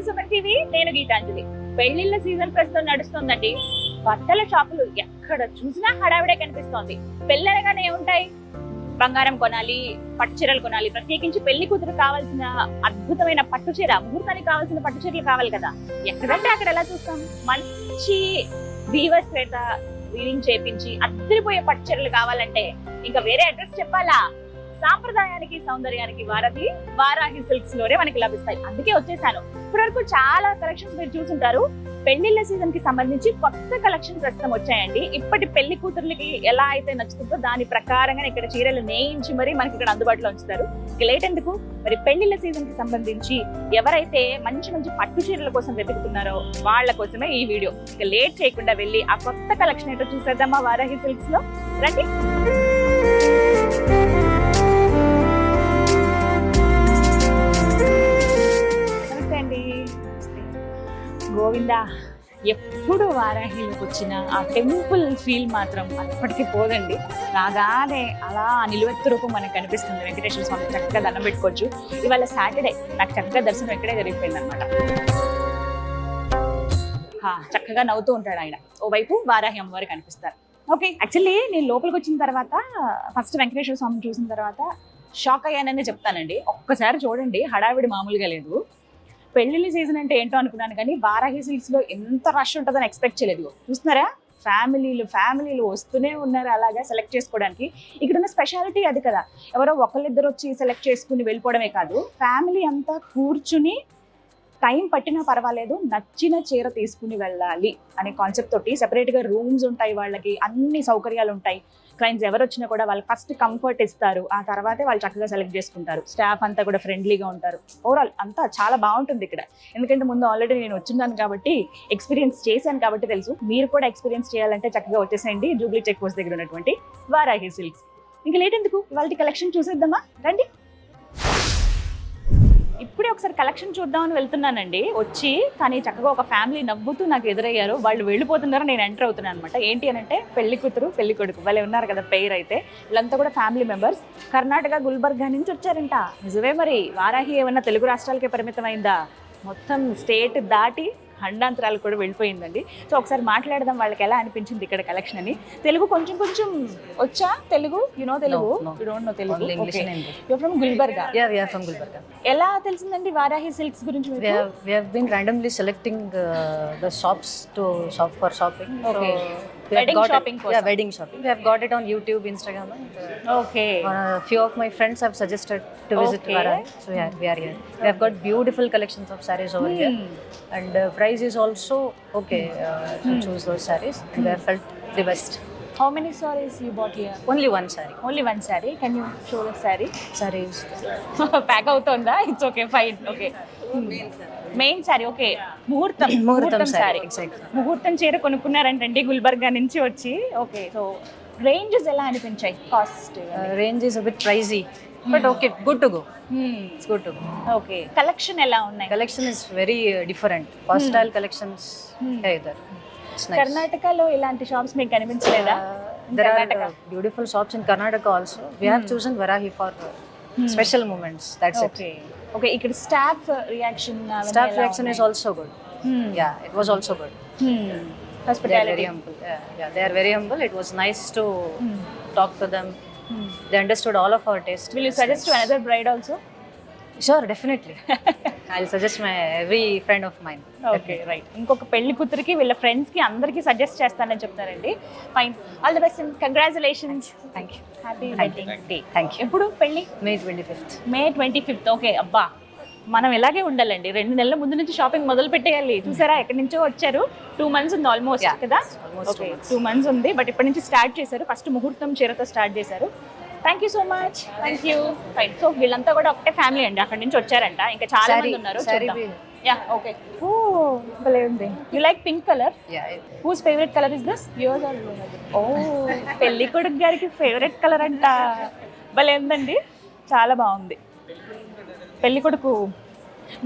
Suman TV, నేను గీతాంజలి. పెళ్లిళ్ళ season ప్రస్తుతం నడుస్తోందండి. బట్టల షాపులు ఎక్కడ చూసినా హడావిడే కనిపిస్తోంది. పెళ్ళనగానే ఏముంటాయి? బంగారం కొనాలి, పట్టు చీరలు కొనాలి. ప్రత్యేకించి పెళ్లి కూతురు కావాల్సిన అద్భుతమైన పట్టు చీర, ముహూర్తానికి కావాల్సిన పట్టు చీరలు కావాలి కదా. ఎక్కడంటే అక్కడ ఎలా చూస్తాం? మంచి వీవర్స్ చేత వీవింగ్ చేపించి అద్దరిపోయే పట్టు చీరలు కావాలంటే ఇంకా వేరే అడ్రస్ చెప్పాలా? సాంప్రదాయానికి సౌందర్యానికి వారాహి సిల్క్స్ లోనే మనకి లభిస్తాయి. అందుకే వచ్చేసాను. ఇప్పటివరకు చాలా కలెక్షన్స్ మీరు చూసుంటారు. పెళ్లిళ్ళ సీజన్ కి సంబంధించి కొత్త కలెక్షన్ ప్రస్తుతం వచ్చాయండి. ఇప్పటి పెళ్లి కూతుర్లకి ఎలా అయితే నచ్చుతుందో దాని ప్రకారంగా ఇక్కడ చీరలు నేయించి మరి మనకి ఇక్కడ అందుబాటులో ఉంచుతారు. లేట్ ఎందుకు? మరి పెళ్లిళ్ళ సీజన్ కి సంబంధించి ఎవరైతే మంచి మంచి పట్టు చీరల కోసం వెతుకుతున్నారో వాళ్ళ కోసమే ఈ వీడియో. ఇక లేట్ చేయకుండా వెళ్ళి ఆ కొత్త కలెక్షన్ ఏంటో చూసేద్దామా వారాహి సిల్క్స్ లో. రండి. గోవిందా, ఎప్పుడు వారాహిలోకి వచ్చిన ఆ టెంపుల్ ఫీల్ మాత్రం అప్పటికి పోదండి. రాగానే అలా నిలువెత్తు రూపం మనకు కనిపిస్తుంది. వెంకటేశ్వర స్వామి చక్కగా దండం పెట్టుకోవచ్చు. ఇవాళ సాటర్డే, నాకు చక్కగా దర్శనం ఇక్కడే జరిగిపోయింది అనమాట. చక్కగా నవ్వుతూ ఉంటాడు ఆయన. ఓవైపు వారాహి అమ్మవారు కనిపిస్తారు. ఓకే, యాక్చువల్లీ నేను లోపలికి వచ్చిన తర్వాత ఫస్ట్ వెంకటేశ్వర స్వామి చూసిన తర్వాత షాక్ అయ్యానని చెప్తానండి. ఒక్కసారి చూడండి, హడావిడి మామూలుగా లేదు. పెళ్లిళ్ళ సీజన్ అంటే ఏంటో అనుకున్నాను, కానీ వారాహి సిల్క్స్ లో ఎంత రష్ ఉంటుందని ఎక్స్పెక్ట్ చేయలేదు. చూస్తున్నారా, ఫ్యామిలీలు వస్తూనే ఉన్నారు అలాగా సెలెక్ట్ చేసుకోవడానికి. ఇక్కడ ఉన్న స్పెషాలిటీ అది కదా. ఎవరో ఒకళ్ళిద్దరు వచ్చి సెలెక్ట్ చేసుకుని వెళ్ళిపోవడమే కాదు, ఫ్యామిలీ అంతా కూర్చుని టైం పట్టినా పర్వాలేదు నచ్చిన చీర తీసుకుని వెళ్ళాలి అనే కాన్సెప్ట్ తోటి సెపరేట్గా రూమ్స్ ఉంటాయి, వాళ్ళకి అన్ని సౌకర్యాలు ఉంటాయి. క్లయింట్స్ ఎవరు వచ్చినా కూడా వాళ్ళకి ఫస్ట్ కంఫర్ట్ ఇస్తారు, ఆ తర్వాతే వాళ్ళు చక్కగా సెలెక్ట్ చేసుకుంటారు. స్టాఫ్ అంతా కూడా ఫ్రెండ్లీగా ఉంటారు. ఓవరాల్ అంతా చాలా బాగుంటుంది ఇక్కడ. ఎందుకంటే ముందు ఆల్రెడీ నేను వచ్చిన్నాను కాబట్టి, ఎక్స్పీరియన్స్ చేశాను కాబట్టి తెలుసు. మీరు కూడా ఎక్స్పీరియన్స్ చేయాలంటే చక్కగా వచ్చేసేయండి జూబ్లీ చెక్ పోస్ట్ దగ్గర ఉన్నటువంటి వారాహి సిల్క్స్. ఇంకా లేట్ ఎందుకు, ఇవాళ కలెక్షన్ చూసేద్దామా రండి. ఇప్పుడే ఒకసారి కలెక్షన్ చూద్దామని వెళ్తున్నానండి. వచ్చి కానీ చక్కగా ఒక ఫ్యామిలీ నవ్వుతూ నాకు ఎదురయ్యారు. వాళ్ళు వెళ్ళిపోతున్నారు, నేను ఎంటర్ అవుతున్నాను అనమాట. ఏంటి అని అంటే పెళ్లి కూతురు పెళ్లి కొడుకు వాళ్ళు ఉన్నారు కదా పెయిర్. అయితే వీళ్ళంతా కూడా ఫ్యామిలీ మెంబర్స్. కర్ణాటక గుల్బర్గా నుంచి వచ్చారంట. నిజమే, మరి వారాహి ఏమన్నా తెలుగు రాష్ట్రాలకే పరిమితమైందా? మొత్తం స్టేట్ దాటి ఖండాంతరాలు కూడా వెళ్ళిపోయిందండి. సో ఒకసారి మాట్లాడదాం వాళ్ళకి ఎలా అనిపించింది ఇక్కడ కలెక్షన్ అని. తెలుగు కొంచెం వచ్చా? Telugu you know Telugu? You don't know Telugu? You from Gulbarga? Yeah, we are from Gulbarga. ఎలా తెలిసిందండి వారాహి సిల్క్స్ గురించి? We have been randomly selecting the shops to shop for shopping. Okay. So wedding shopping. Yeah, wedding shopping. We have got it on YouTube, Instagram, and okay. A few of my friends have suggested to visit Varanasi. So yeah, we are here. We have got beautiful collections of sarees over here, and price is also okay to choose those sarees. And we have felt the best. How many sarees you bought here? Only one saree. Only one saree. Can you show the saree? Sarees. Pack అవుతుందా? It's okay, fine. Okay. Main sorry. Okay, ముహూర్తం sorry. ముహూర్తం చీర కొనుక్కున్నారంటండి గుల్బర్గా నుంచి వచ్చి. Okay, so ranges ఎలా అనిపించాయి? Cost Range is a bit pricey, but okay, good to go. It's good to go. Okay, collection ఎలా ఉన్నాయి? Collection is very different. First style collections either. It's nice. కర్ణాటకలో ఇలాంటి షాప్స్ మీకు కనిపించలేదా? There are beautiful shops in Karnataka also. We have chosen Vaarahi for special moments. That's it. Okay okay, ఇక్కడ staff reaction is also good. Yeah, it was also good. Hospitality. They are very humble. Yeah, they are very humble. It was nice to talk to them. They understood all of our taste. Will you suggest to another bride also? Sure, definitely. I'll suggest my every friend of mine. Okay, right. ఇంకొక పెళ్లి కూతురికి వీళ్ళ friends కి అందరికి suggest చేస్తానని చెప్తారండి. Fine, all the best, congratulations. Thank you. Happy wedding day. Thank you. ఎప్పుడు పెళ్లి? May 25th. May 25th. Okay, అబ్బా మనం ఇలాగే ఉండాలండి. 2 నెలల ముందు నుంచి షాపింగ్ మొదలు పెట్టేయాలి. చూసారా, ఎక్కడి నుంచో వచ్చారు. 2 months ఉంది ఆల్మోస్ట్ కదా. ఓకే, 2 months ఉంది, బట్ ఇప్పటి నుంచి స్టార్ట్ చేశారు. ఫస్ట్ ముహూర్తం చీరతో స్టార్ట్ చేశారు. Thank you so much. Thank you. Fine, so వీళ్ళంతా కూడా ఒకటే ఫ్యామిలీ అండి, అక్కడి నుంచి వచ్చారంట. ఇంకా చాలా మంది ఉన్నారు. Yeah, okay. ఓ, భలే ఉంది. You like pink colour? Yeah. Whose favourite colour is this? Yours or? ఓ, పెళ్లి కొడుకు గారికి ఫేవరెట్ కలర్ అంట. భలే ఉందండి, చాలా బాగుంది. పెళ్లి కొడుకు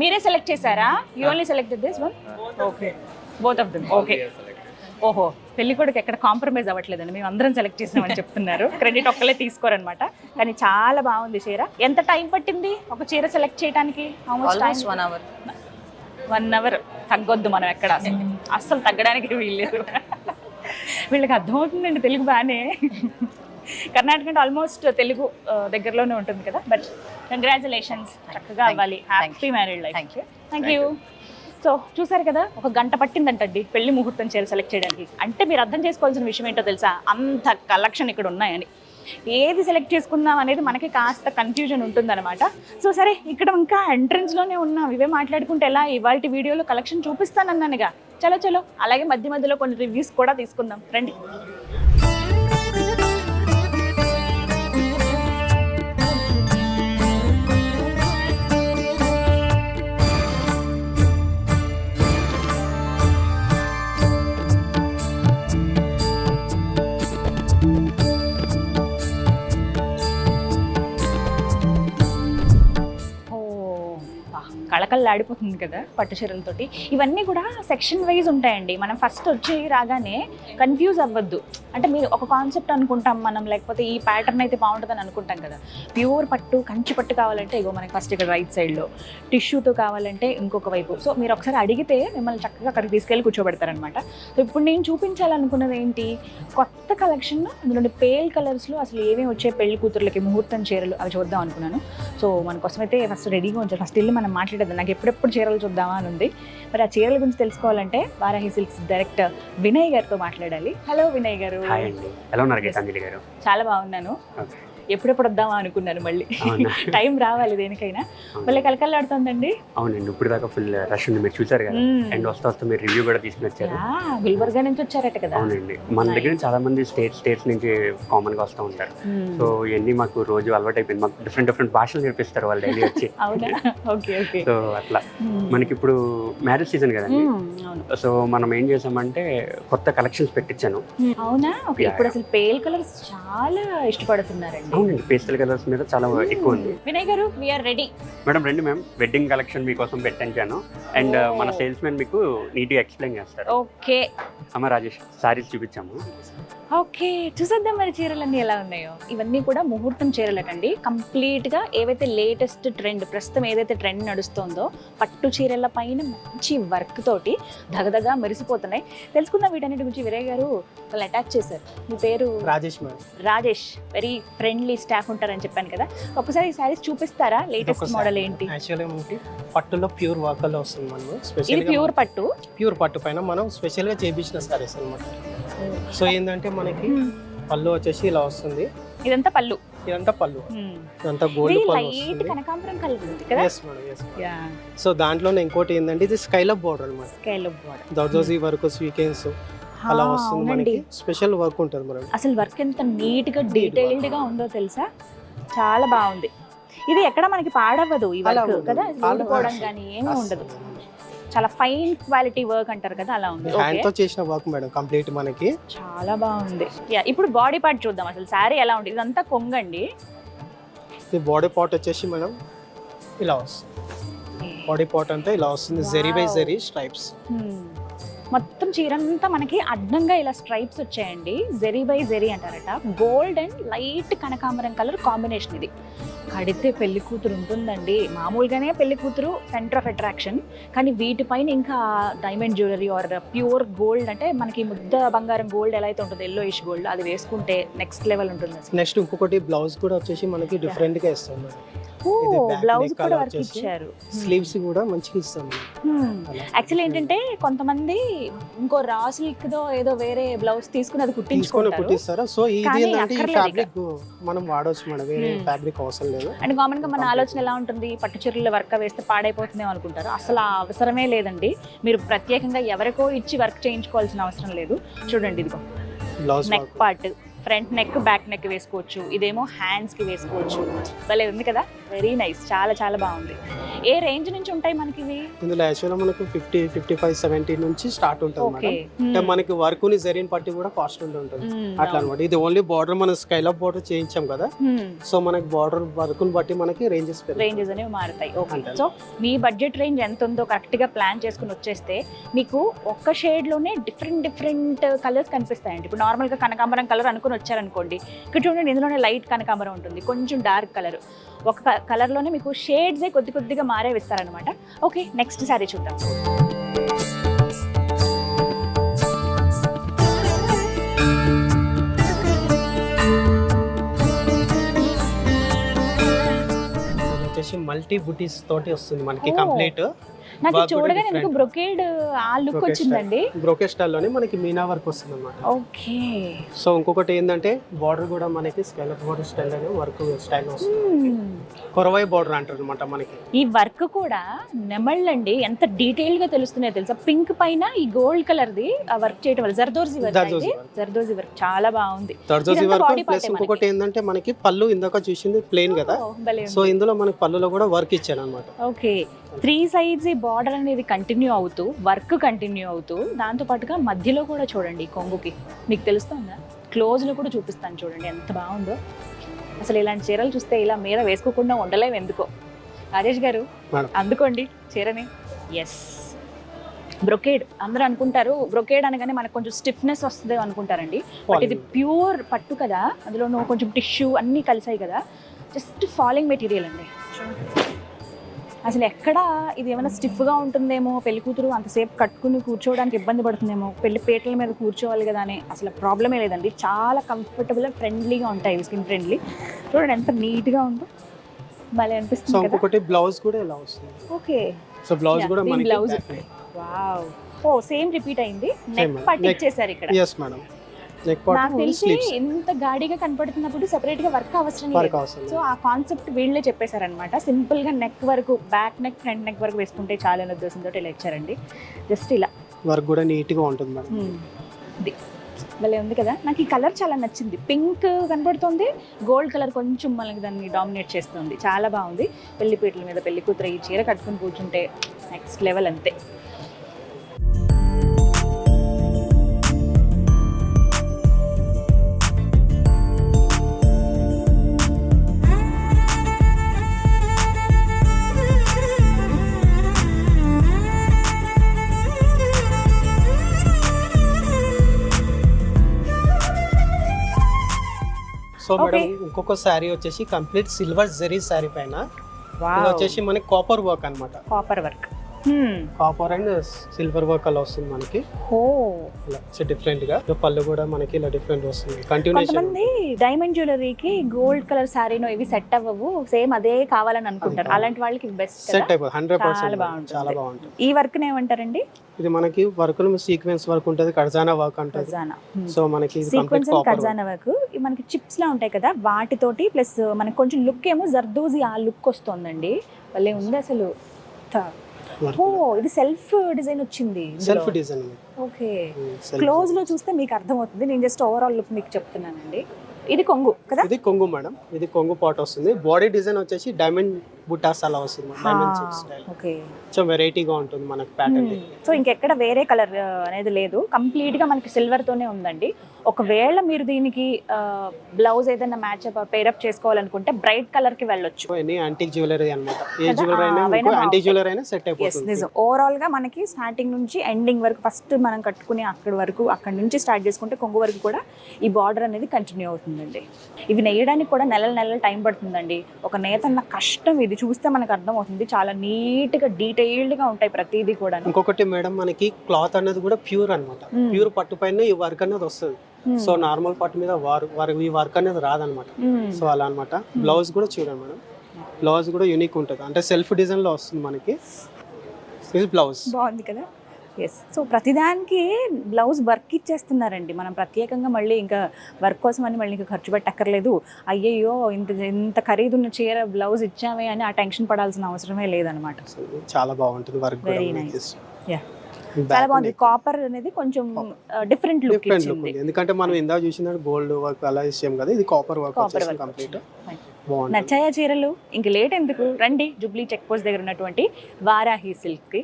మీరే సెలెక్ట్ చేశారా? You only selected this one? Okay, both of them. Okay, ఓహో, పెళ్లి కొడుకు ఎక్కడ కాంప్రమైజ్ అవ్వట్లేదండి, మేము అందరం సెలెక్ట్ చేసామని చెప్తున్నారు. క్రెడిట్ ఒక్కలే తీసుకోరనమాట. కానీ చాలా బాగుంది చీర. ఎంత టైం పట్టింది ఒక చీర సెలెక్ట్ చేయడానికి? Almost 1 hour. 1 hour తగ్గొద్దు మనం ఎక్కడ అస్సలు తగ్గడానికి వీల్లేదు. వీళ్ళకి అర్థమవుతుందండి తెలుగు బాగానే. కర్ణాటక అంటే ఆల్మోస్ట్ తెలుగు దగ్గరలోనే ఉంటుంది కదా. బట్ కంగ్రాచులేషన్స్, చక్కగా అవ్వాలి. Happy married life. Thank you. So చూసారు కదా, ఒక గంట పట్టిందంటండి పెళ్లి ముహూర్తం చీర సెలెక్ట్ చేయడానికి. అంటే మీరు అర్థం చేసుకోవాల్సిన విషయం ఏంటో తెలుసా, అంత కలెక్షన్ ఇక్కడ ఉన్నాయని. ఏది సెలెక్ట్ చేసుకుందాం అనేది మనకి కాస్త కన్ఫ్యూజన్ ఉంటుందన్నమాట. సో సరే, ఇక్కడ ఇంకా ఎంట్రన్స్లోనే ఉన్నాం, ఇవే మాట్లాడుకుంటే ఎలా, ఇవాళ వీడియోలో కలెక్షన్ చూపిస్తానన్నానుగా. చలో అలాగే మధ్య మధ్యలో కొన్ని రివ్యూస్ కూడా తీసుకుందాం రండి. కళకళలాడిపోతుంది కదా పట్టు చీరలతోటి. ఇవన్నీ కూడా సెక్షన్ వైజ్ ఉంటాయండి. మనం ఫస్ట్ వచ్చి రాగానే కన్ఫ్యూజ్ అవ్వద్దు. అంటే మీరు ఒక కాన్సెప్ట్ అనుకుంటాం మనం, లేకపోతే ఈ ప్యాటర్న్ అయితే బాగుంటుందని అనుకుంటాం కదా. ప్యూర్ పట్టు, కంచి పట్టు కావాలంటే ఇగో మనకి ఫస్ట్ ఇక్కడ రైట్ సైడ్లో, టిష్యూతో కావాలంటే ఇంకొక వైపు. సో మీరు ఒకసారి అడిగితే మిమ్మల్ని చక్కగా అక్కడికి తీసుకెళ్ళి కూర్చోబెడతారనమాట. సో ఇప్పుడు నేను చూపించాలనుకున్నది ఏంటి, కొత్త కలెక్షన్, అందులో పేల్ కలర్స్లో అసలు ఏమేమి వచ్చే పెళ్లి కూతుర్లకి ముహూర్తం చీరలు అవి చూద్దాం అనుకున్నాను. సో మన కోసం అయితే ఫస్ట్ రెడీగా ఉంచారు. ఫస్ట్ వెళ్ళి మనం మాట్లాడేది, నాకు ఎప్పుడెప్పుడు చీరలు చూద్దామా అని ఉంది. మరి ఆ చీరల గురించి తెలుసుకోవాలంటే వారాహి సిల్క్స్ డైరెక్టర్ వినయ్ గారితో మాట్లాడాలి. హలో వినయ్ గారు. హాయ్ అండి, ఎలా ఉన్నారు గీతాంజలి గారు? చాలా బాగున్నాను. ఎప్పుడెప్పుడు వద్దామా అనుకున్నాను, మళ్ళీ టైం రావాలి దేనికైనా. మళ్ళీ కలకల్లాడుతుందండి. అవునండి, ఇప్పుడు దాకా ఫుల్ రష్ ఉంది, మీరు చూసారు కదా. అండ్ వస్తా మీరు రివ్యూ కూడా తీసుకుని వచ్చారు. గుల్బర్గా నుంచి వచ్చారట కదా. అవునండి, మన దగ్గర చాలా మంది స్టేట్స్ నుంచి కామన్ గా వస్తూ ఉంటారు. సో ఇవన్నీ మాకు రోజు అలవాటు అయిపోయింది. మాకు డిఫరెంట్ భాషలు నేర్పిస్తారు వాళ్ళు డైలీ వచ్చి. సో అట్లా మనకి ఇప్పుడు మ్యారేజ్ సీజన్ కదండి. సో మనం ఏం చేసామంటే కొత్త కలెక్షన్స్ పెట్టించాను. అవునా? ఇప్పుడు అసలు పేల్ కలర్స్ చాలా ఇష్టపడుతున్నారండి. అవునండి, పేస్టల్ కలర్స్ మీద చాలా ఎక్కువ ఉంది. వినయ్ గారు, వి ఆర్ రెడీ. మేడం రండి, మ్యామ్ వెడ్డింగ్ కలెక్షన్ మీకోసం పెట్టించాను. అండ్ మన సేల్స్ మ్యాన్ మీకు నీట్ గా ఎక్స్ప్లెయిన్ చేస్తారు. ఓకే అమ్మ రాజేష్, సారీస్ చూపించాము. ఓకే, చూసేద్దాం మరి చీరలన్నీ ఎలా ఉన్నాయో. ఇవన్నీ కూడా ముహూర్తం చీరలటండి. కంప్లీట్గా ఏవైతే లేటెస్ట్ ట్రెండ్, ప్రస్తుతం ఏదైతే ట్రెండ్ నడుస్తుందో పట్టు చీరల పైన మంచి వర్క్ తోటి దగదగా మెరిసిపోతున్నాయి. తెలుసుకుందాం వీటన్నిటి గురించి. వినయ్ గారు వాళ్ళు అటాచ్ చేశారు. మీ పేరు? Rajesh madam. Rajesh, very friendly staff ఉంటారని చెప్పాను కదా. ఒకసారి ఈ సారీస్ చూపిస్తారా? లేటెస్ట్ మోడల్ ఏంటి? యాక్చువల్గా మనకి పట్టులో ప్యూర్ వర్క్లో వస్తుంది. మనం ఇది స్పెషల్ ప్యూర్ పట్టు, ప్యూర్ పట్టు పైన మనం స్పెషల్గా చేయించిన సారీస్ అనమాట. సో ఏంటంటే మనకి పళ్ళు వచ్చేసి ఇలా వస్తుంది. ఇదంతా పళ్ళు, ఇదంతా పళ్ళు, ఇదంతా గోల్డ్ పళ్ళు లైట్ వస్తుంది. కనకాంబరం కలర్ ఉంది కదా. Yes madam, yes madam. So దాంట్లోనే ఇంకోటి ఏంటంటే ఇది స్కైలప్ బోర్డర్ అనమాట. స్కైలప్ బోర్డర్, దర్దోజీ వర్క్, స్వీకెన్స్ అలా వస్తుంది. మనకి స్పెషల్ వర్క్ ఉంటుంది మేడం. అసలు వర్క్ ఎంత నీట్ గా డీటెయిల్డ్ గా ఉందో తెలుసా, చాలా బాగుంది. ఇది ఎక్కడ మనకి పాడవ్వదు ఈ వర్క్ కదా, ఊడిపోవడం కానీ ఏమీ ఉండదు. చాలా ఫైన్ క్వాలిటీ వర్క్ అంటారు కదా, అలా ఉంది. హ్యాండ్ తో చేసిన వర్క్ మేడం, కంప్లీట్ మనకి చాలా బాగుంది. ఇప్పుడు బాడీ పార్ట్ చూద్దాం. అసలు శారీ ఎలా ఉంటుంది? ఇదంతా కొంగండి. ఈ బాడీ పార్ట్ వచ్చేసి మేడం ఇలా వస్తుంది. బాడీ పార్ట్ అంతా ఇలా వస్తుంది. Zari by zari stripes. మొత్తం చీరంతా మనకి అడ్డంగా ఇలా స్ట్రైప్స్ వచ్చాయండి. జెరీ బై జెరీ అంటారట. గోల్డ్ అండ్ లైట్ కనకాంబరం కలర్ కాంబినేషన్. ఇది కడితే పెళ్లి కూతురు ఉంటుందండి. మామూలుగానే పెళ్లి కూతురు సెంటర్ ఆఫ్ అట్రాక్షన్, కానీ వీటిపైన ఇంకా diamond jewellery or pure gold, అంటే మనకి ముద్ద బంగారం గోల్డ్ ఎలా అయితే ఉంటుంది, ఎల్లోయిష్ గోల్డ్, అది వేసుకుంటే నెక్స్ట్ లెవెల్ ఉంటుంది. నెక్స్ట్ ఇంకొకటి బ్లౌజ్ కూడా వచ్చేసి మనకి డిఫరెంట్ గా ఇస్తాం మేడం. బ్లౌజ్ కూడా వర్క్ ఇచ్చారు. స్లీవ్స్ కూడా మంచిగా ఇస్తాం. యాక్చువల్లీ ఏంటంటే కొంతమంది ఇంకో రా సిల్క్ దో ఏదో వేరే బ్లౌజ్ తీసుకుని అది కుట్టిస్తారు. సో ఇది ఏంటంటే ఈ ఫ్యాబ్రిక్ మనం వాడవచ్చు మేడం, వేరే ఫ్యాబ్రిక్ అవసరం లేదు. అండ్ కామన్ గా మన ఆలోచన ఎలా ఉంటుంది, పట్టు చీరలు వర్క్ వేస్తే పాడైపోతుంది అనుకుంటారు. అసలు ఆ అవసరమే లేదండి. మీరు ప్రత్యేకంగా ఎవరికో ఇచ్చి వర్క్ చేయించుకోవాల్సిన అవసరం లేదు. చూడండి, ఇదిగో blouse neck part, front neck, back neck వేసుకోవచ్చు. ఇదేమో హ్యాండ్స్ కి వేసుకోవచ్చు. భలే ఉంది కదా, వెరీ నైస్. చాలా చాలా బాగుంది. ఏ రేంజ్ నుంచి ఉంటాయి మనకి ఇవి? ఇందులో యాక్చువల్గా మనకు 50, 55, 70 నుంచి స్టార్ట్ ఉంటుంది మేడం. అంటే మనకి వర్క్ ని జరీన్ పట్టి కూడా కాస్ట్ ఉంటుంది అట్లా అనమాట. ఇది ఓన్లీ బార్డర్ మనం స్కైలప్ బార్డర్ చేయించాం కదా. సో మనకి బార్డర్ వర్క్ ని బట్టి మనకి రేంజెస్ అనేవి మారుతాయి. ఓకే, సో మీ బడ్జెట్ రేంజ్ ఎంత ఉందో కరెక్ట్ గా ప్లాన్ చేసుకుని వచ్చేస్తే మీకు ఒక్క షేడ్ లోనే డిఫరెంట్ కలర్స్ కనిపిస్తాయండి. ఇప్పుడు నార్మల్ గా కనకాంబరం కలర్ అనుకున్నాం వేసుకుని వచ్చారనుకోండి, ఇక్కడ చూడండి ఇందులోనే లైట్ కనకాంబరం ఉంటుంది, కొంచెం డార్క్ కలర్, ఒక కలర్లోనే మీకు షేడ్సే కొద్ది కొద్దిగా మారే ఇస్తారనమాట. ఓకే, నెక్స్ట్ శారీ చూద్దాం. వచ్చేసి మల్టీ బుటీస్ తోటి వస్తుంది మనకి కంప్లీట్. నాకు చూడగానే ఎందుకు బ్రొకేడ్ ఆ లుక్ వచ్చిందండి. బ్రోకేడ్ స్టైల్ లోనే మనకి మీనా వర్క్ వస్తుంది అన్నమాట. ఓకే. సో ఇంకొకటి ఏంటంటే బార్డర్ కూడా మనకి స్కాలప్ బార్డర్ స్టైల్ అనే వర్క్ స్టైల్ వస్తుంది. కొరవై బార్డర్ అంటారు అనమాట మనకి. ఈ వర్క్ కూడా నెమళ్ళండి ఎంత డీటెయిల్ గా తెలుస్తున్నాయో తెలుసా. పింక్ పైన ఈ గోల్డ్ కలర్ ది ఆ వర్క్ చేయడం వల్ల జర్దోజీ వర్క్ చాలా బాగుంది. జర్దోజీ వర్క్ ప్లస్ ఇంకొకటి ఏంటంటే మనకి పళ్ళు ఇందాక చూసింది ప్లెయిన్ కదా, సో ఇందులో మనకి పళ్ళులో కూడా వర్క్ ఇచ్చాను అనమాట. ఓకే, 3 sides ఈ బార్డర్ అనేది కంటిన్యూ అవుతూ వర్క్ కంటిన్యూ అవుతూ దాంతో పాటుగా మధ్యలో కూడా చూడండి కొంగుకి మీకు తెలుస్తుందా, క్లోజ్ లో కూడా చూపిస్తాను చూడండి ఎంత బాగుందో. అసలు ఇలాంటి చీరలు చూస్తే ఇలా మీద వేసుకోకుండా ఉండలేము ఎందుకో. రాజేష్ గారు అందుకోండి చీరని. ఎస్, బ్రొకేడ్ అందరూ అనుకుంటారు, బ్రొకేడ్ అనగానే మనకు కొంచెం స్టిఫ్నెస్ వస్తుంది అనుకుంటారండి, బట్ ఇది ప్యూర్ పట్టు కదా, అందులో కొంచెం టిష్యూ అన్నీ కలిసాయి కదా, జస్ట్ ఫాలింగ్ మెటీరియల్ అండి. అసలు ఎక్కడ ఇది ఏమైనా స్టిఫ్గా ఉంటుందేమో, పెళ్లి కూతురు అంతసేపు కట్టుకుని కూర్చోవడానికి ఇబ్బంది పడుతుందేమో, పెళ్లి పీటల మీద కూర్చోవాలి కదా అని అసలు ప్రాబ్లమే లేదండి. చాలా కంఫర్టబుల్ అండ్ ఫ్రెండ్లీగా ఉంటాయి, స్కిన్ ఫ్రెండ్లీ. చూడండి ఎంత నీట్గా ఉందో, భలే అనిపిస్తుంది కదా. ఇంకొకటి బ్లౌజ్ కూడా ఇలా వస్తుంది. ఓకే, సో బ్లౌజ్ కూడా మనకి బ్లౌజ్ వావ్, ఓ సేమ్ రిపీట్ అయింది. నెక్ పట్టించేశారు ఇక్కడ. yes మేడం, నెక్ పార్ట్ నాకు తెలిసి ఇంత గాడిగా కనపడుతున్నప్పుడు సెపరేట్ గా వర్క్ అవసరం లేదు. సో ఆ కాన్సెప్ట్ వీళ్ళే చెప్పేశారనమాట. సింపుల్ గా నెక్ వరకు, బ్యాక్ నెక్ ఫ్రంట్ నెక్ వరకు వేసుకుంటే చాలా అనే ఉద్దేశంతో ఇలా ఇచ్చారండి. జస్ట్ ఇలా వర్క్ కూడా నీట్ గా ఉంటుంది మేడం. ఇది భలే ఉంది కదా. నాకు ఈ కలర్ చాలా నచ్చింది. పింక్ కనపడుతుంది, గోల్డ్ కలర్ కొంచెం మనకి దాన్ని డామినేట్ చేస్తుంది. చాలా బాగుంది. పెళ్లి పీటల మీద పెళ్లి కూతురు ఈ చీర కట్టుకుని కూర్చుంటే నెక్స్ట్ లెవెల్ అంతే. సో మేడం ఇంకొక శారీ వచ్చేసి కంప్లీట్ సిల్వర్ జరీ శారీ పైన ఇది వచ్చేసి మనకి కాపర్ వర్క్ అన్నమాట. Copper work, copper and silver work అలా వస్తుంది మనకి. డిఫరెంట్ గా పళ్ళు కూడా మనకి ఇలా డిఫరెంట్ వస్తుంది. కంటిన్యూషన్ డైమండ్ జ్యువెలరీకి గోల్డ్ కలర్ సారీనో ఇవి సెట్ అవ్వవు, సేమ్ అదే కావాలని అనుకుంటారు. అలాంటి వాళ్ళకి బెస్ట్ సెట్ అయిపోతుంది. 100% చాలా బాగుంటుంది. ఈ వర్క్ ఏమంటారండి? ఇది మనకి వర్క్ సీక్వెన్స్ వర్క్ ఉంటుంది, కర్జానా వర్క్ అంటారు. సో మనకి సీక్వెన్స్ కర్జానా వర్క్ మనకి చిప్స్ లా ఉంటాయి కదా వాటితోటి, ప్లస్ మనకి కొంచెం లుక్ ఏమో జర్దోజీ ఆ లుక్ వస్తుందండి. భలే ఉంది అసలు. ఓ ఇది సెల్ఫ్ డిజైన్ వచ్చింది. Self design. ఓకే, క్లోజ్ లో చూస్తే మీకు అర్థమవుతుంది, నేను జస్ట్ ఓవరాల్ లుక్ మీకు చెప్తున్నానండి. ఇది కొంగు కదా? ఇది కొంగు మేడం, ఇది కొంగు పాట్ వస్తుంది. బాడీ డిజైన్ వచ్చేసి డైమండ్ బుటాస్ అలా వస్తుంది, డైమండ్ చెక్ స్టైల్. ఓకే, కొంచెం వెరైటీగా ఉంటుంది మనకి ప్యాటర్న్. సో ఇంకెక్కడ వేరే కలర్ అనేది లేదు, కంప్లీట్ గా మనకి సిల్వర్ తోనే ఉందండి. ఒకవేళ మీరు దీనికి బ్లౌజ్ ఏదైనా మ్యాచ్ అప్ పేరప్ చేసుకోవాలనుకుంటే బ్రైట్ కలర్ కి వెళ్ళొచ్చు. ఎనీ యాంటిక్ జ్యువెలరీ అన్నమాట. ఏ జ్యువెలరీ అయినా యాంటిక్ జ్యువెలరీ అయినా సెట్ అయిపోతుంది. నిజం. ఓవరాల్ గా మనకి స్టార్టింగ్ నుంచి ఎండింగ్ వరకు, ఫస్ట్ మనం కట్టుకునే అక్కడి వరకు, అక్కడి నుంచి స్టార్ట్ చేసుకుంటే కొంగు వరకు కూడా ఈ బార్డర్ అనేది కంటిన్యూ అవుతుందండి. ఇవి నెయ్యడానికి కూడా నెలలు టైం పడుతుందండి. ఒక నేతన్న కష్టం ఇది, చూస్తే మనకు అర్థం అవుతుంది. చాలా నీట్ గా డీటెయిల్డ్ గా ఉంటాయి ప్రతిదీ కూడా. ఇంకొకటి మేడం మనకి క్లాత్ అనేది కూడా ప్యూర్ అన్నమాట. ప్యూర్ పట్టు పైన ఈ వర్క్ అనేది వస్తుంది. సో నార్మల్ పట్టు మీద ఈ వర్క్ అనేది రాదనమాట. సో అలా అనమాట. బ్లౌజ్ కూడా చూడండి మేడం, బ్లౌజ్ కూడా యూనిక్ ఉంటుంది, అంటే సెల్ఫ్ డిజైన్ లో వస్తుంది మనకి. ఇది బ్లౌజ్ బాగుంది కదా. ఎస్, సో ప్రతిదానికి బ్లౌజ్ వర్క్ ఇచ్చేస్తున్నారండి. మనం ప్రత్యేకంగా మళ్ళీ ఇంకా వర్క్ కోసం అని మళ్ళీ ఇంకా ఖర్చు పెట్టక్కర్లేదు. అయ్యయ్యో ఇంత ఖరీదున్న చీర బ్లౌజ్ ఇచ్చామే అని ఆ టెన్షన్ పడాల్సిన అవసరమే లేదనమాట. చాలా బాగుంటుంది వర్క్. Very nice. యా, చాలా బాగుంది. కాపర్ అనేది కొంచెం డిఫరెంట్ లుక్ ఇచ్చింది. ఎందుకంటే మనం ఇందాక చూసిన గోల్డ్ వర్క్ అలా ఇచ్చాం కదా, ఇది కాపర్ వర్క్ కంప్లీట్. నచ్చాయా చీరలు? ఇంక లేట్ ఎందుకు, రండి జూబ్లీ చెక్ పోస్ట్ దగ్గర ఉన్నటువంటి వారాహి సిల్క్కి.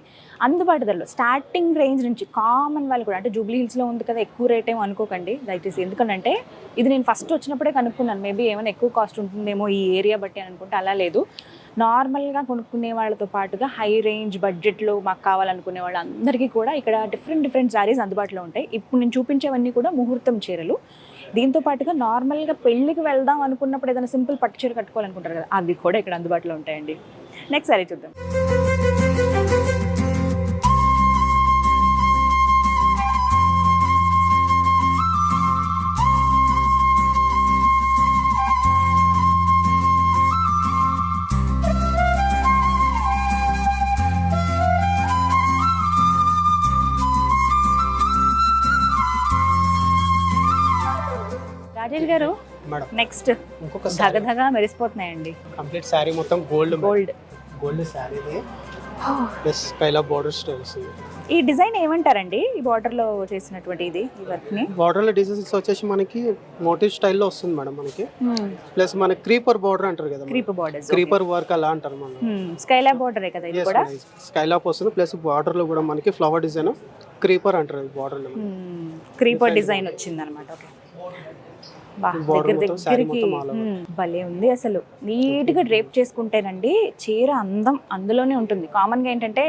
అందుబాటు ధరలో స్టార్టింగ్ రేంజ్ నుంచి కామన్ వాళ్ళు కూడా, అంటే జూబ్లీ హిల్స్లో ఉంది కదా ఎక్కువ రేట్ ఏమో అనుకోకండి దయచేసి. ఎందుకంటే ఇది నేను ఫస్ట్ వచ్చినప్పుడే కనుక్కున్నాను, మేబీ ఏమైనా ఎక్కువ కాస్ట్ ఉంటుందేమో ఈ ఏరియా బట్టి అని అనుకుంటే అలా లేదు. నార్మల్గా కొనుక్కునే వాళ్ళతో పాటుగా హై రేంజ్ బడ్జెట్లో మాకు కావాలనుకునే వాళ్ళందరికీ కూడా ఇక్కడ డిఫరెంట్ శారీస్ అందుబాటులో ఉంటాయి. ఇప్పుడు నేను చూపించేవన్నీ కూడా ముహూర్తం చీరలు. దీంతో పాటుగా నార్మల్గా పెళ్ళికి వెళ్దాం అనుకున్నప్పుడు ఏదైనా సింపుల్ పట్టు చీర కట్టుకోవాలనుకుంటారు కదా, అవి కూడా ఇక్కడ అందుబాటులో ఉంటాయండి. నెక్స్ట్ సారీ చూద్దాం. రాజేష్ గారు మేడం నెక్స్ట్ ఇంకొక ధగధగా మెరిసిపోతున్నాయండి. కంప్లీట్ శారీ మొత్తం గోల్డ్ గోల్డ్ శారీది ప్లస్ స్కైలా బోర్డర్ స్టైల్ వస్తుంది. ఈ డిజైన్ ఏమంటారండి? ఈ బార్డర్ లో చేసినటువంటి ఇది ఈ వర్క్ ని బార్డర్ లో డిజైన్స్ వచ్చేసి మనకి మోటివ్ స్టైల్లో వస్తుంది మేడం మనకి. ప్లస్ మన క్రీపర్ బార్డర్ అంటారు కదా, క్రీప్ బార్డర్స్, క్రీపర్ వర్క్ అలా అంటారు మనం. స్కైలాబ్ బార్డర్ కదా ఇది కూడా. స్కైలాప్ వస్తుంది ప్లస్ బార్డర్ లో కూడా మనకి ఫ్లవర్ డిజైన్ క్రీపర్ అంటారు బార్డర్ లో. క్రీపర్ డిజైన్ వచ్చింది అనమాట. ఓకే, దగ్గరికి భలే ఉంది అసలు. నీట్ గా డ్రేప్ చేసుకుంటేనండి చీర అందం అందులోనే ఉంటుంది. కామన్ గా ఏంటంటే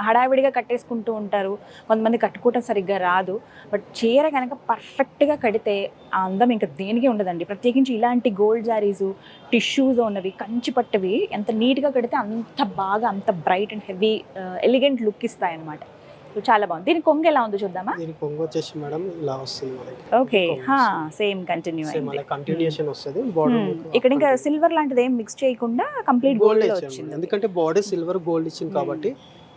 హడావిడిగా కట్టేసుకుంటూ ఉంటారు, కొంతమంది కట్టుకోవటం సరిగ్గా రాదు. బట్ చీర కనుక పర్ఫెక్ట్గా కడితే ఆ అందం ఇంకా దేనికి ఉండదండి. ప్రత్యేకించి ఇలాంటి గోల్డ్ శారీస్, టిష్యూస్ ఉన్నవి, కంచి పట్టువి ఎంత నీట్గా కడితే అంత బాగా, అంత bright and heavy elegant look ఇస్తాయి అనమాట. చాలా బాగుంది. దీని కొంగు ఎలా ఉందో చూద్దామా? దీని కొంగు వచ్చేసి మేడం ఇలా వస్తుంది మనకి. ఓకే, సేమ్ కంటిన్యూషన్ వస్తుంది. బోర్డర్ ఇక్కడ ఇంకా సిల్వర్ లాంటిది ఏం మిక్స్ చేయకుండా కంప్లీట్ గోల్డ్ వచ్చింది. ఎందుకంటే బార్డర్ సిల్వర్ గోల్డ్ ఇచ్చింది కాబట్టి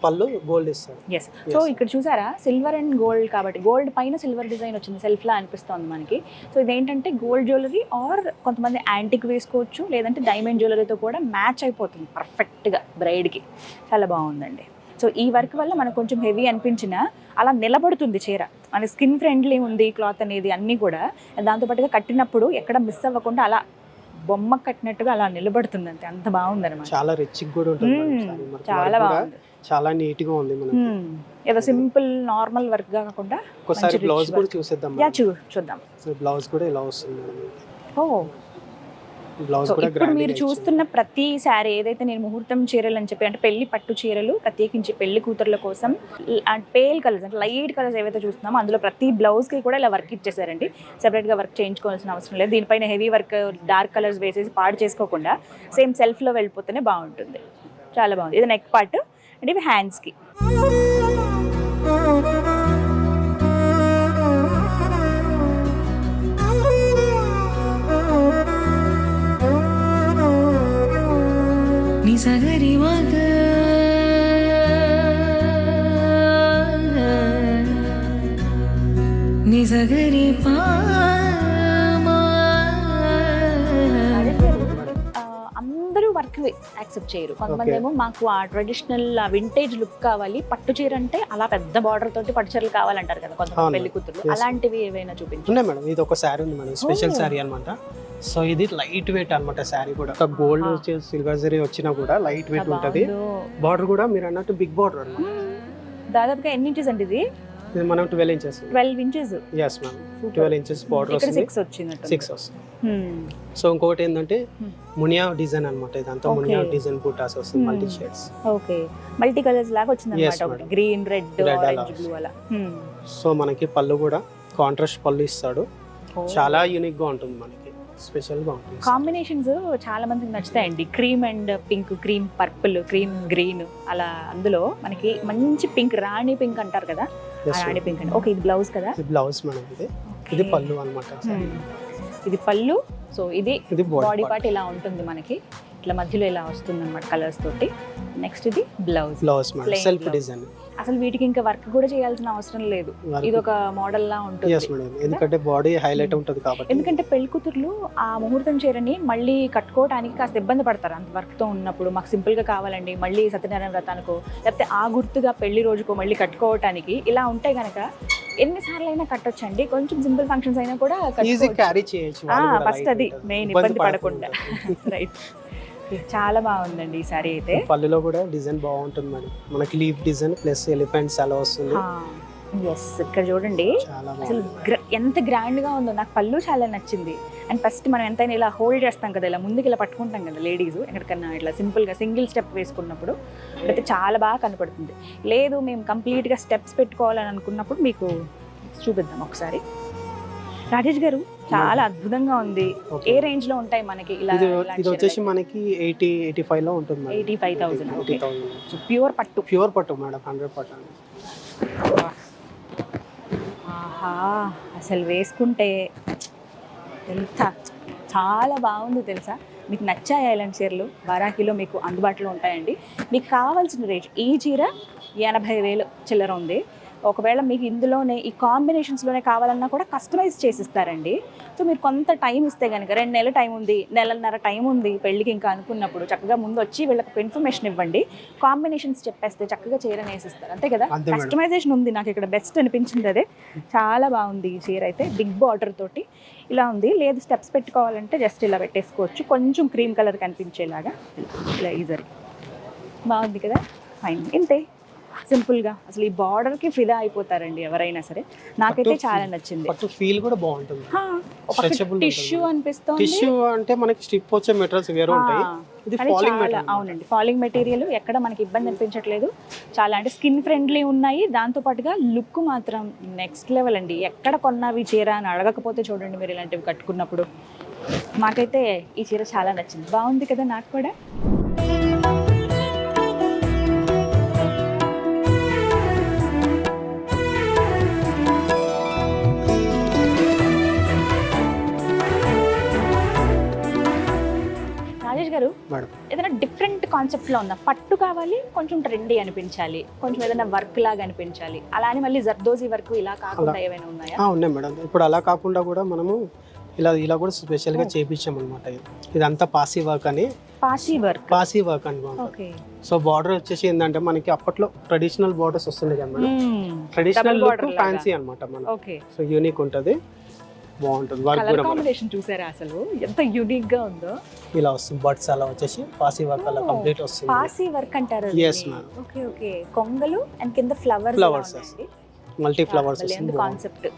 పళ్ళు గోల్డ్ ఇస్తారు. ఎస్, సో ఇక్కడ చూసారా సిల్వర్ అండ్ గోల్డ్ కాబట్టి గోల్డ్ పైన సిల్వర్ డిజైన్ వచ్చింది, సెల్ఫ్ లా అనిపిస్తుంది మనకి. సో ఇదేంటంటే గోల్డ్ జ్యువెలరీ ఆర్ కొంతమంది యాంటిక్ వేసుకోవచ్చు, లేదంటే డైమండ్ జ్యువెలరీతో కూడా మ్యాచ్ అయిపోతుంది పర్ఫెక్ట్గా బ్రైడ్కి. చాలా బాగుందండి. సో ఈ వర్క్ వల్ల మనకు కొంచెం హెవీ అనిపించినా అలా నిలబడుతుంది చీర. మన స్కిన్ ఫ్రెండ్లీ ఉంది క్లాత్ అనేది, అన్నీ కూడా. దాంతోపాటుగా కట్టినప్పుడు ఎక్కడ మిస్ అవ్వకుండా అలా బొమ్మ కట్టినట్టుగా అలా నిలబడుతుంది. అంతే, అంత బాగుంది అనమాట. చాలా రిచ్ కూడా ఉంటుంది, చాలా బాగుంది, చాలా నీట్ గా ఉంది మనకి. ఏదో సింపుల్ నార్మల్ వర్క్ గా కాకుండా ఒకసారి బ్లౌజ్ కూడా చూసేద్దాం. చూద్దాం. సో బ్లౌజ్ కూడా ఇలా వస్తుంది. ఓ, బ్లౌజ్ కూడా ఇప్పుడు మీరు చూస్తున్న ప్రతి శారీ ఏదైతే నేను ముహూర్తం చీరలు అని చెప్పి, అంటే పెళ్లి పట్టు చీరలు ప్రత్యేకించి పెళ్లి కూతుర్ల కోసం పేల్ కలర్స్ అంటే లైట్ కలర్స్ ఏవైతే చూస్తున్నామో అందులో ప్రతి బ్లౌజ్ కి కూడా ఇలా వర్క్ ఇచ్చేసారండి. సెపరేట్ గా వర్క్ చేయించుకోవాల్సిన అవసరం లేదు. దీనిపైన హెవీ వర్క్ డార్క్ కలర్స్ వేసేసి పాడు చేసుకోకుండా సేమ్ సెల్ఫ్ లో వెళ్ళిపోతేనే బాగుంటుంది. చాలా బాగుంది. ఇది నెక్ పార్ట్ అంటే ఇవి హ్యాండ్స్ కి. సగరి మగ నిజగరి అందరూ వర్క్ యాక్సెప్ట్ చేయరు. కొంతమంది ఏమో మాకు ఆ ట్రెడిషనల్ వింటేజ్ లుక్ కావాలి, పట్టు చీర అంటే అలా పెద్ద బార్డర్ తోటి పట్టు చీరలు కావాలంటారు కదా కొంతమంది పెళ్లి కూతురు. అలాంటివి ఏవైనా చూపించండి మేడం. ఇది ఒక శారీ ఉంది మేడం, స్పెషల్ శారీ అనమాట. సో ఇది లైట్ వెయిట్ అనమాట. శారీ కూడా గోల్డ్ సిల్వర్ జరీ వచ్చినా కూడా లైట్ వెయిట్ ఉంటది. బార్డర్ కూడా మీరు అన్నట్టు బిగ్ బార్డర్ అన్నమాట. దాదాపుగా ఎన్ని ఇంచెస్ అండి ఇది? మనం 12 inches. 12 inches. yes ma'am, 12 inches border వస్తుంది. 6 వచ్చినట్టు. 6 వస్తుంది. సో ఇంకొకటి ఏంటంటే మునియా డిజైన్ అన్నమాట. ఇదంతా మునియా డిజైన్ బూటాస్ వస్తుంది, multi shades. Okay, multi colours లాగా వచ్చింది అన్నమాట. గ్రీన్, రెడ్, ఆరెంజ్, బ్లూ అలా. సో మనకి పళ్ళు కూడా కాంట్రాస్ట్ పళ్ళు ఇస్తాడు. చాలా యూనిక్ గా ఉంటుంది మనకి, స్పెషల్ గా ఉంటుంది. కాంబినేషన్స్ చాలా మందికి నచ్చుతాయండి. Cream and pink, cream purple, cream green అలా. అందులో మనకి మంచి పింక్, రాణి పింక్ అంటారు కదా, రాణి పింక్ అండి. ఓకే, ఇది బ్లౌజ్ కదా? ఇది బ్లౌజ్ మేడం. ఇది పళ్ళు అన్నమాట. ఇది పళ్ళు. సో ఇది బాడీ పార్ట్ ఇలా ఉంటుంది మనకి, ఇట్లా మధ్యలో ఇలా వస్తుంది అన్నమాట కలర్స్ తోటి. నెక్స్ట్ ఇది blouse. Blouse madam, self design. అసలు వీటికి ఇంకా వర్క్ కూడా చేయాల్సిన అవసరం లేదు. ఇది ఒక మోడల్ లా ఉంటుంది. ఎందుకంటే బాడీ హైలైట్ ఉంటుంది కాబట్టి. ఎందుకంటే పెళ్లి కూతుర్లు ఆ ముహూర్తం చీరని మళ్ళీ కట్టుకోవడానికి కాస్త ఇబ్బంది పడతారు అంత వర్క్ తో ఉన్నప్పుడు. మాకు సింపుల్ గా కావాలండి, మళ్ళీ సత్యనారాయణ వ్రతానికో లేకపోతే ఆ గుర్తుగా పెళ్లి రోజుకో మళ్ళీ కట్టుకోవటానికి ఇలా ఉంటే గనక ఎన్నిసార్లు అయినా కట్టొచ్చండి. కొంచెం సింపుల్ ఫంక్షన్స్ అయినా కూడా ఈజీ క్యారీ చేయొచ్చు. ఫస్ట్ అది మెయిన్, ఇబ్బంది పడకుండా. రైట్, చాలా బాగుందండి ఈ సారీ అయితే. పళ్ళులో కూడా డిజైన్ బాగుంటుంది మేడం. మనకి లీఫ్ డిజైన్ ప్లస్ ఎలిఫెంట్స్ అలా వస్తుంది. ఎస్, ఇక్కడ చూడండి అసలు ఎంత గ్రాండ్ గా ఉందో. నాకు పళ్ళు చాలా నచ్చింది. అండ్ ఫస్ట్ మనం ఎంతైనా ఇలా హోల్డ్ చేస్తాం కదా, ఇలా ముందుకు ఇలా పట్టుకుంటాం కదా లేడీస్, ఎక్కడికన్నా ఇట్లా సింపుల్ గా సింగిల్ స్టెప్ వేసుకున్నప్పుడు అయితే చాలా బాగా కనపడుతుంది. లేదు మేము కంప్లీట్ గా స్టెప్స్ పెట్టుకోవాలని అనుకున్నప్పుడు మీకు చూపిద్దాం ఒకసారి. రాజేష్ గారు, చాలా అద్భుతంగా ఉంది. Okay. ఏ రేంజ్ లో ఉంటాయి మనకి ఇలా? ఇది వచ్చేసి మనకి 85 లో ఉంటుంది మేడం. 85,000. 80,000 ప్యూర్ పట్టు. ప్యూర్ పట్టు మేడం, 100 పట్టు అండి. ఆహా, అసలు వేసుకుంటే ఎంత చాలా బాగుంది తెలుసా. మీకు నచ్చాయి ఇలాంటి చీరలు వారాహిలో మీకు అందుబాటులో ఉంటాయండి. మీకు కావాల్సిన రేట్ ఈ చీర 80,000 చిల్లర ఉంది. ఒకవేళ మీకు ఇందులోనే ఈ కాంబినేషన్స్లోనే కావాలన్నా కూడా కస్టమైజ్ చేసిస్తారండి. సో మీరు కొంత టైం ఇస్తే కనుక 2 నెలల టైం ఉంది, నెలన్నర టైం ఉంది పెళ్ళికి ఇంకా అనుకున్నప్పుడు చక్కగా ముందు వచ్చి వీళ్ళకి ఇన్ఫర్మేషన్ ఇవ్వండి, కాంబినేషన్స్ చెప్పేస్తే చక్కగా చీర వేసిస్తారు. అంతే కదా, అంతే మేడం. కస్టమైజేషన్ ఉంది. నాకు ఇక్కడ బెస్ట్ అనిపించింది అదే. చాలా బాగుంది ఈ చీర అయితే. బిగ్ బార్డర్ తోటి ఇలా ఉంది. లేదు స్టెప్స్ పెట్టుకోవాలంటే జస్ట్ ఇలా పెట్టేసుకోవచ్చు, కొంచెం క్రీమ్ కలర్ కనిపించేలాగా ఇలా ఈజరీ. బాగుంది కదా, ఫైన్. ఇంతే సింపుల్గా. అసలు ఈ బార్డర్కి ఫిదా అయిపోతారండి ఎవరైనా సరే. నాకైతే చాలా నచ్చింది. పట్టు ఫీల్ కూడా బాగుంటుంది. Stretchable టిష్యూ ఉంటుంది. అనిపిస్తుంది. టిష్యూ అంటే మనకి స్టిప్ వచ్చే మెటీరియల్స్ వేరే ఉంటాయి, ఇది కానీ ఫాలింగ్ చాలా మెటీరియల్. అవునండి, ఫాలింగ్ మెటీరియల్ ఎక్కడ మనకి ఇబ్బంది అనిపించట్లేదు. చాలా అంటే స్కిన్ ఫ్రెండ్లీ ఉన్నాయి. దాంతో పాటుగా లుక్ మాత్రం నెక్స్ట్ లెవెల్ అండి. ఎక్కడ కొన్నావి చీర అని అడగకపోతే చూడండి మీరు ఇలాంటివి కట్టుకున్నప్పుడు. మాకైతే ఈ చీర చాలా నచ్చింది. బాగుంది కదా నాకు కూడా. రాజేష్ గారు, మేడం ఏదైనా డిఫరెంట్ కాన్సెప్ట్లో ఉందా? పట్టు కావాలి, కొంచెం ట్రెండీ అనిపించాలి, కొంచెం ఏదైనా వర్క్ లాగా అనిపించాలి, అలా అని మళ్ళీ జర్దోజీ వర్క్ ఇలా కాకుండా ఏమైనా ఉన్నాయా? ఉన్నాయి మేడం. ఇప్పుడు అలా కాకుండా కూడా మనము ఇలా కూడా స్పెషల్గా చేయించాం అనమాట. ఇదంతా పాసీ వర్క్ అని. పాసీ వర్క్. పాసీ వర్క్ అనమాట. ఓకే. సో బార్డర్ వచ్చేసి ఏంటంటే మనకి అప్పట్లో ట్రెడిషనల్ బార్డర్స్ వస్తుండే కదా మేడం, ట్రెడిషనల్ లుక్ ఫ్యాన్సీ అనమాట మన. ఓకే. సో యూనిక్ ఉంటుంది, బాగుంటుంది. వర్క్ కలర్ కూడా కాంబినేషన్ చూసారా అసలు ఎంత యూనిక్ గా ఉందో. ఇలా వస్తుంది, బర్డ్స్ అలా వచ్చేసి పాసీ వర్క్ అలా కంప్లీట్ వస్తుంది. పాసీ వర్క్ అంటారు. Yes, ma'am. Okay okay. కొంగలు అండ్ కింద ఫ్లవర్స్. మల్టీ ఫ్లవర్స్ వస్తుంది. కాన్సెప్ట్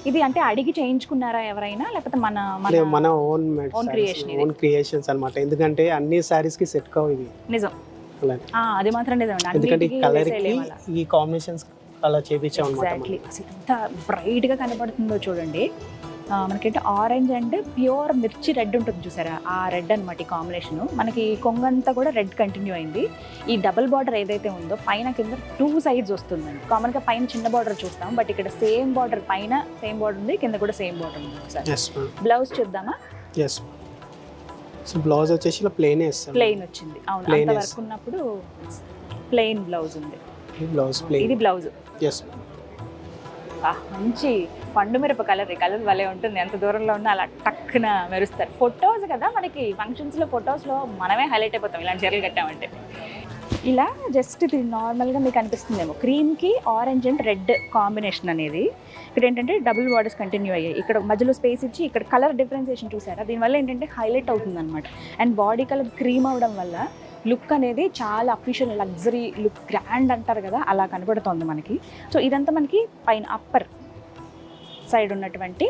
ఇది. అంటే అడిగి చేయించుకున్నారా ఎవరైనా, లేకపోతే మన మన ఓన్ creation ఇది. ఓన్ క్రియేషన్స్ అన్నమాట. ఎందుకంటే అన్ని సారీస్ కి సెట్ కావు ఇవి. నిజం. అలా అది మాత్రం నిజం. ఎందుకంటే ఈ కలర్ కి ఈ కాంబినేషన్స్ అలా చేపించాం అన్నమాట. ఎగ్జాక్ట్లీ. అసలు ఎంత బ్రైట్ గా కనబడుతుందో చూడండి. మనకంటే ఆరెంజ్ అండ్ ప్యూర్ మిర్చి రెడ్ ఉంటుంది చూసారా, ఆ రెడ్ అనమాట ఈ కాంబినేషన్. మనకి కొంగంతా కూడా రెడ్ కంటిన్యూ అయింది. ఈ డబుల్ బార్డర్ ఏదైతే ఉందో పైన కింద 2 sides వస్తుందండి. కామన్గా పైన చిన్న బార్డర్ చూస్తాం, బట్ ఇక్కడ సేమ్ బార్డర్, పైన సేమ్ బార్డర్ ఉంది, కింద కూడా సేమ్ బార్డర్ ఉంది. ఒకసారి బ్లౌజ్ చూద్దామా? సో బ్లౌజ్ వచ్చేసి ఇలా ప్లెయిన్ వేస్తాం. ప్లెయిన్ వచ్చింది. అవును, అంత వర్క్ ఉన్నప్పుడు ప్లెయిన్ బ్లౌజ్ ఉంది. Blouse plain. ఇది బ్లౌజ్. yes మంచి పండు మిరప కలర్. ఈ కలర్ భలే ఉంటుంది. ఎంత దూరంలో ఉన్నా అలా టక్కున మెరుస్తారు. ఫొటోస్ కదా మనకి, ఫంక్షన్స్లో ఫొటోస్లో మనమే హైలైట్ అయిపోతాం ఇలాంటి చీరలు కట్టామంటే. ఇలా జస్ట్ ఇది నార్మల్గా మీకు అనిపిస్తుందేమో, క్రీమ్కి ఆరెంజ్ అండ్ రెడ్ కాంబినేషన్ అనేది. ఇక్కడ ఏంటంటే డబుల్ బార్డర్స్ కంటిన్యూ అయ్యాయి. ఇక్కడ మధ్యలో స్పేస్ ఇచ్చి ఇక్కడ కలర్ డిఫరెన్సియేషన్ చూసారా, దీనివల్ల ఏంటంటే హైలైట్ అవుతుంది అనమాట. అండ్ బాడీ కలర్ క్రీమ్ అవడం వల్ల లుక్ అనేది చాలా అఫీషియల్, లగ్జరీ లుక్, గ్రాండ్ అంటారు కదా, అలా కనబడుతోంది మనకి. సో ఇదంతా మనకి పైన అప్పర్ సైడ్ ఉన్నటువంటి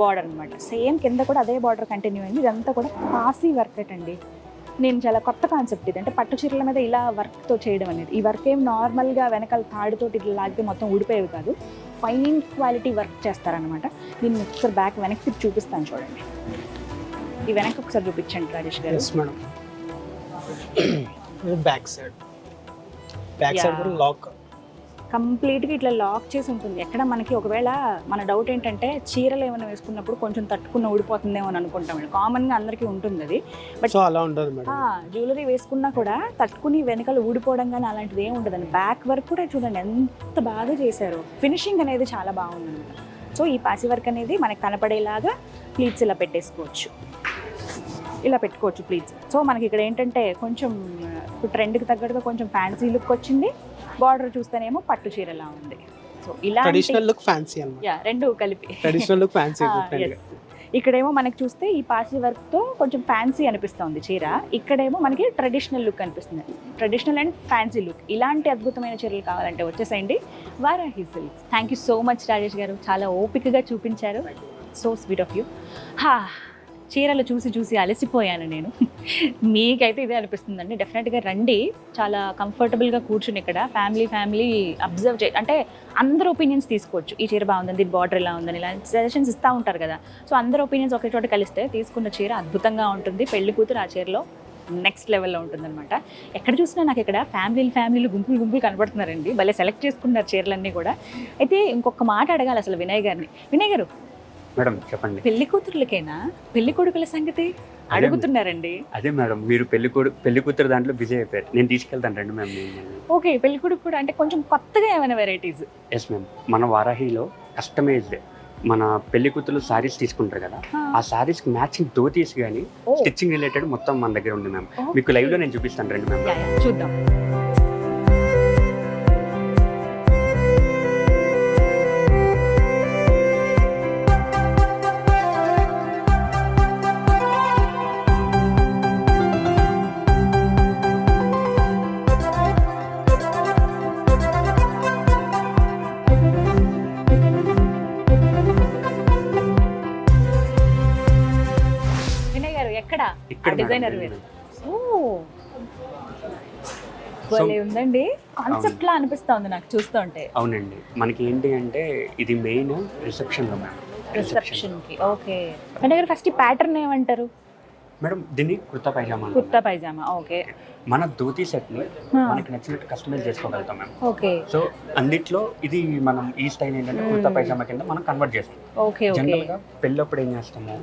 బార్డర్ అనమాట. సేమ్ కింద కూడా అదే బార్డర్ కంటిన్యూ అయింది. ఇదంతా కూడా పాసీ వర్క్ అండి. నేను చాలా కొత్త కాన్సెప్ట్ ఇది. అంటే పట్టు చీరల మీద ఇలా వర్క్తో చేయడం అనేది. ఈ వర్క్ ఏం నార్మల్గా వెనకాల తాడుతోటి ఇట్లా లాగితే మొత్తం ఊడిపోయేవి కాదు, ఫైన్ క్వాలిటీ వర్క్ చేస్తారనమాట. దీన్ని ఒకసారి బ్యాక్ వెనక్కి చూపిస్తాను చూడండి. ఈ వెనక్కి ఒకసారి చూపించండి రాజేష్ గారు. మేడం బ్యాక్ సైడ్ కూడా లాక్, కంప్లీట్గా ఇట్లా లాక్ చేసి ఉంటుంది. ఎక్కడ మనకి ఒకవేళ మన డౌట్ ఏంటంటే చీరలు ఏమైనా వేసుకున్నప్పుడు కొంచెం తట్టుకున్న ఊడిపోతుందేమో అని అనుకుంటాం. కామన్గా అందరికీ ఉంటుంది అది. బట్ సో అలా ఉండదు మేడం. జ్యువెలరీ వేసుకున్నా కూడా తట్టుకుని వెనకాల ఊడిపోవడం కానీ అలాంటిది ఏమి ఉండదండి. బ్యాక్ వర్క్ కూడా చూడండి ఎంత బాగా చేశారు. ఫినిషింగ్ అనేది చాలా బాగుంది అనమాట. సో ఈ పాసి వర్క్ అనేది మనకు కనపడేలాగా ప్లీట్స్ ఇలా పెట్టేసుకోవచ్చు, ఇలా పెట్టుకోవచ్చు ప్లీట్స్. సో మనకి ఇక్కడ ఏంటంటే కొంచెం ఇప్పుడు ట్రెండ్కి తగ్గట్టుగా కొంచెం ఫ్యాన్సీ లుక్ వచ్చింది. బార్డర్ చూస్తేనేమో పట్టు చీరలా ఉంది. సో ఇలా ట్రెడిషనల్ లుక్ ఫ్యాన్సీ అన్నమాట. రెండు కలిపి ట్రెడిషనల్ లుక్ ఫ్యాన్సీ. ఇక్కడేమో మనకి చూస్తే ఈ పాసి వర్క్తో కొంచెం ఫ్యాన్సీ అనిపిస్తుంది చీర, ఇక్కడేమో మనకి ట్రెడిషనల్ లుక్ అనిపిస్తుంది. ట్రెడిషనల్ అండ్ ఫ్యాన్సీ లుక్, ఇలాంటి అద్భుతమైన చీరలు కావాలంటే వచ్చేసేయండి Varahi silks. Thank you so much Rajesh గారు, చాలా ఓపికగా చూపించారు. So sweet of you. చీరలు చూసి చూసి అలసిపోయాను నేను. మీకైతే ఇదే అనిపిస్తుందండి. డెఫినెట్గా రండి, చాలా కంఫర్టబుల్గా కూర్చుని ఇక్కడ ఫ్యామిలీ అబ్జర్వ్ అంటే అందరు ఒపీనియన్స్ తీసుకోవచ్చు. ఈ చీర బాగుందని, దీని బార్డర్ ఇలా ఉందని, ఇలా సజెషన్స్ ఇస్తూ ఉంటారు కదా. సో అందరు ఒపీనియన్స్ ఒకే చోట కలిస్తే తీసుకున్న చీర అద్భుతంగా ఉంటుంది. పెళ్లి కూతురు ఆ చీరలో నెక్స్ట్ లెవెల్లో ఉంటుందన్నమాట. ఎక్కడ చూసినా నాకు ఇక్కడ ఫ్యామిలీలు గుంపులు కనబడుతున్నారండి. భలే సెలెక్ట్ చేసుకున్నారు చీరలన్నీ కూడా. అయితే ఇంకొక మాట అడగాలి అసలు వినయ్ గారిని. వినయ్ గారు, మేడం చెప్పండి. పెళ్లి కూతుర్లకేనా పెళ్లి కొడుకుల సంగతి అడుగుతున్నారండి? అదే మేడం, మీరు పెళ్లి కూతురు దాంట్లో బిజీ అయిపోయారు. నేను తీసుకెళ్తాను రండి మ్యామ్. ఓకే, పెళ్లి కొడుకు కూడా అంటే కొంచెం కొత్తగా ఏమైనా వెరైటీస్? ఎస్ మ్యామ్, మన వారాహిలో కస్టమైజ్డ్ మన పెళ్లి కూతురు సారీస్ తీసుకుంటారు కదా, ఆ సారీస్ కి మ్యాచింగ్ ధోతీస్ కానీ స్టిచ్చింగ్ రిలేటెడ్ మొత్తం మన దగ్గర ఉంది మ్యామ్. మీకు లైవ్ లో నేను చూపిస్తాను రండి మ్యామ్. చూద్దాం. ఇక్కడ డిజైనర్ ఉందండి. కాన్సెప్ట్ లా అనిపిస్తుంది నాకు చూస్తుంటే. అవునండి, మనకి ఏంటి అంటే ఇది మెయిన్ రిసెప్షన్ లో మ్యామ్. రిసెప్షన్ కి ఓకే. అంటే ఫస్ట్ ప్యాటర్న్ ఏమంటారు మేడం? దీన్ని కుర్తా పైజామా. కుర్తా పైజామా, ఓకే. మన ధోతీ సెట్ ని మనకి నచ్చినట్టు కస్టమైజ్ చేసుకోగలుగుతాం మ్యామ్. ఓకే. సో అన్నిట్లో ఇది మనం ఈ స్టైల్ ఏంటంటే కుర్తా పైజామా కింద మనం కన్వర్ట్ చేస్తాం. ఓకే. జనరల్ గా పెళ్ళప్పుడు ఏం చేస్తాము,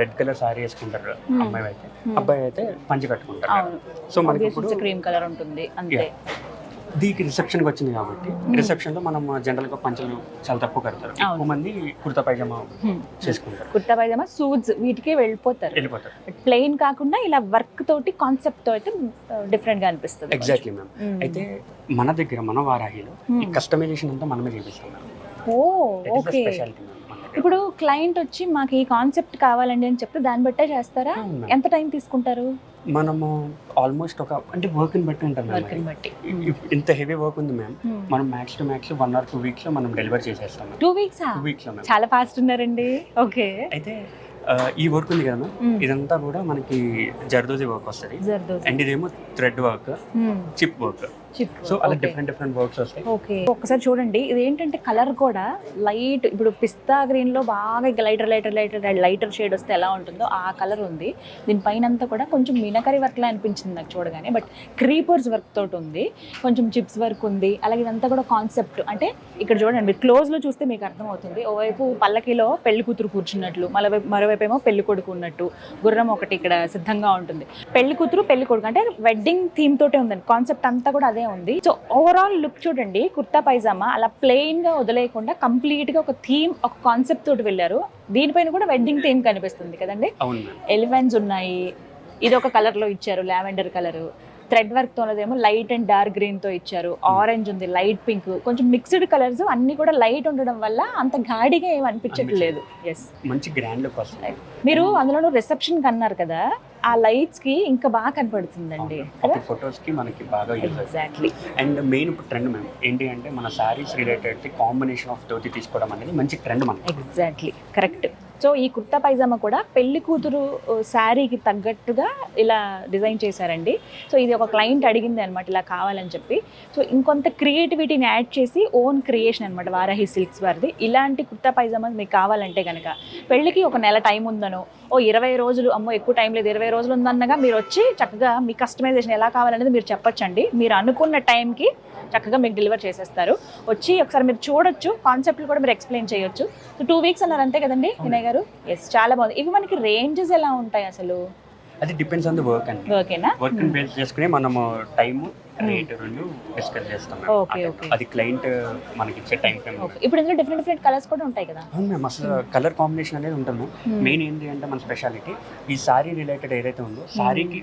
రెడ్ కలర్ సారీ వేసుకుంటారు అమ్మాయి అయితే, అబ్బాయి అయితే పంచి కట్టుకుంటారు. సో మనకి ఇప్పుడు క్రీమ్ కలర్ ఉంటుంది అంతే. దీనికి రిసెప్షన్కి వచ్చింది కాబట్టి రిసెప్షన్ లో మనం జనరల్ గా పంచలు చాలా తక్కువ కడతారు. ఎక్కువ మంది కుర్తా పైజామా చేసుకుంటారు. కుర్తా పైజామా సూట్స్ వీటికే వెళ్ళిపోతారు. ప్లెయిన్ కాకుండా ఇలా వర్క్ తోటి కాన్సెప్ట్ తో అయితే డిఫరెంట్ గా అనిపిస్తుంది. Exactly ma'am. అయితే మన దగ్గర మన వారాహిలో ఈ కస్టమైజేషన్ అంతా మనమే చేపిస్తాం మ్యామ్. ఓ ఓకే. ఇప్పుడు క్లయింట్ వచ్చి మాకు ఈ కాన్సెప్ట్ కావాలండి అని చెప్తే దాన్ని బట్టే చేస్తారా? ఎంత టైం తీసుకుంటారు? మనము ఆల్మోస్ట్ ఒక అంటే వర్క్ ని బట్టి ఉంటాం. ఇంత హెవీ వర్క్ ఉంది మ్యామ్, మనం max to max 1 or 2 weeks లో మనం డెలివర్ చేసేస్తాం. 2 weeks? 2 weeks లో మ్యామ్. చాలా ఫాస్ట్ ఉన్నారండి. ఓకే. అయితే ఈ వర్క్ ఉంది కదా మ్యామ్, ఇదంతా కూడా మనకి జర్దోజీ వర్క్ వస్తుంది. అండ్ ఇదేమో thread work, chip work. So అలా డిఫరెంట్ వర్క్స్ వస్తాయి. ఓకే. ఒకసారి చూడండి, ఇది ఏంటంటే కలర్ కూడా లైట్, ఇప్పుడు పిస్తా గ్రీన్ లో బాగా లైటర్ షేడ్ వస్తే ఎలా ఉంటుందో ఆ కలర్ ఉంది. దీనిపైన అంతా కూడా కొంచెం మీనకరి వర్క్ లా అనిపించింది నాకు చూడగానే, బట్ క్రీపర్స్ వర్క్ తోటి ఉంది, కొంచెం చిప్స్ వర్క్ ఉంది. అలాగే ఇదంతా కూడా కాన్సెప్ట్ అంటే ఇక్కడ చూడండి, మీరు క్లోజ్ లో చూస్తే మీకు అర్థమవుతుంది. ఓవైపు పల్లకిలో పెళ్లి కూతురు కూర్చున్నట్లు, మరోవైపు ఏమో పెళ్లి కొడుకు ఉన్నట్టు, గుర్రం ఒకటి ఇక్కడ సిద్ధంగా ఉంటుంది. పెళ్లి కూతురు పెళ్లి కొడుకు అంటే వెడ్డింగ్ థీమ్ తోటే ఉందండి. కాన్సెప్ట్ అంతా కూడా అదే ఉంది. సో ఓవరాల్ లుక్ చూడండి, కుర్తా పైజామా అలా ప్లెయిన్ గా వదిలేయకుండా కంప్లీట్ గా ఒక థీమ్, ఒక కాన్సెప్ట్ తోటి వెళ్ళారు. దీనిపైన కూడా వెడ్డింగ్ థీమ్ కనిపిస్తుంది కదండి. ఎలిఫెంట్స్ ఉన్నాయి, ఇది ఒక కలర్ లో ఇచ్చారు, లావెండర్ కలర్. థ్రెడ్ వర్క్ తోనేదేమో లైట్ అండ్ డార్క్ గ్రీన్ తో ఇచ్చారు. ఆరెంజ్ ఉంది, లైట్ పింక్, కొంచెం మిక్స్డ్ కలర్స్ అన్ని కూడా లైట్ ఉండడం వల్ల అంత గాడిగా ఏమి అనిపించట్లేదు. ఎస్, మంచి గ్రాండ్ లుక్ వస్తుంది. మీరు అందులో రిసెప్షన్ కన్నారు కదా, ఆ లైట్స్ కి ఇంకా బాగా కనపడుతుందండి. ఫొటోస్ కి మనకి బాగా exactly. And main trend ma'am ఏంటి అంటే మన saris related combination of dhoti తీసుకోవడం అనేది మంచి ట్రెండ్ మనకి. Exactly correct. సో ఈ కుర్తా పైజామా కూడా పెళ్లి కూతురు శారీకి తగ్గట్టుగా ఇలా డిజైన్ చేశారండి. సో ఇది ఒక క్లయింట్ అడిగింది అనమాట, ఇలా కావాలని చెప్పి. సో ఇంకొంత క్రియేటివిటీని యాడ్ చేసి ఓన్ క్రియేషన్ అనమాట వారాహి సిల్క్స్ వారిది. ఇలాంటి కుర్తా పైజామా మీకు కావాలంటే కనుక పెళ్లికి ఒక నెల టైం ఉందనో, 20 రోజులు, అమ్మో ఎక్కువ టైం లేదు 20 రోజులు ఉందన్నగా మీరు వచ్చి చక్కగా మీ కస్టమైజేషన్ ఎలా కావాలనేది మీరు చెప్పొచ్చండి. మీరు అనుకున్న టైంకి చక్కగా మీకు డెలివర్ చేసేస్తారు. వచ్చి ఒకసారి మీరు చూడొచ్చు, కాన్సెప్ట్లు కూడా మీరు ఎక్స్ప్లెయిన్ చేయొచ్చు. సో 2 weeks అన్నారు అంతే కదండి వినయ్ గారు? ఎస్, చాలా బాగుంది. ఇవి మనకి రేంజెస్ ఎలా ఉంటాయి అసలు? అది డిపెండ్స్ ఆన్ ది వర్క్ అండి. ఓకేనా? వర్క్ ని బేస్ చేసుకుని మనము టైం రేట్ రెండు డిస్కస్ చేస్తాం. Okay okay. అది క్లయింట్ మనకి ఇచ్చే టైం ఫ్రేమ్. ఇప్పుడు ఇందులో డిఫరెంట్ కలర్స్ కూడా ఉంటాయి కదా? అవును మ్యామ్, అసలు కలర్ కాంబినేషన్ అనేది ఉంటుంది. మెయిన్ ఏంటి అంటే మన స్పెషాలిటీ ఈ సారీ రిలేటెడ్ ఏదైతే ఉందో సారీకి